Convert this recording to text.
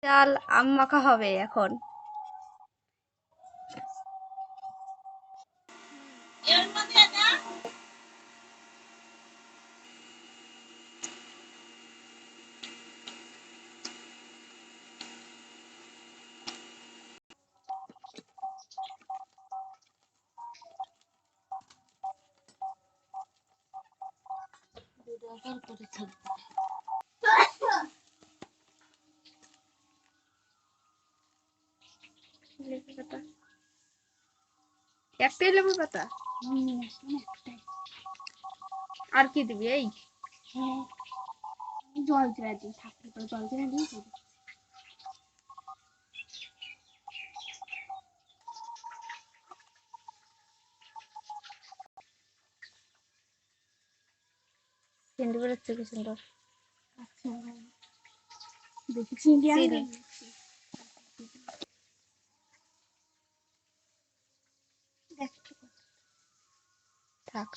চাল আম মাখা হবে এখন। লেবু পাতা, একটাই লেবু পাতা, আর কি দিবি? এই জল চড়া দিই, থাকতে জল চড়া দিই। চিনি বেরোচ্ছে কি সুন্দর। আচ্ছা দেখি চিনি চিনি থাক।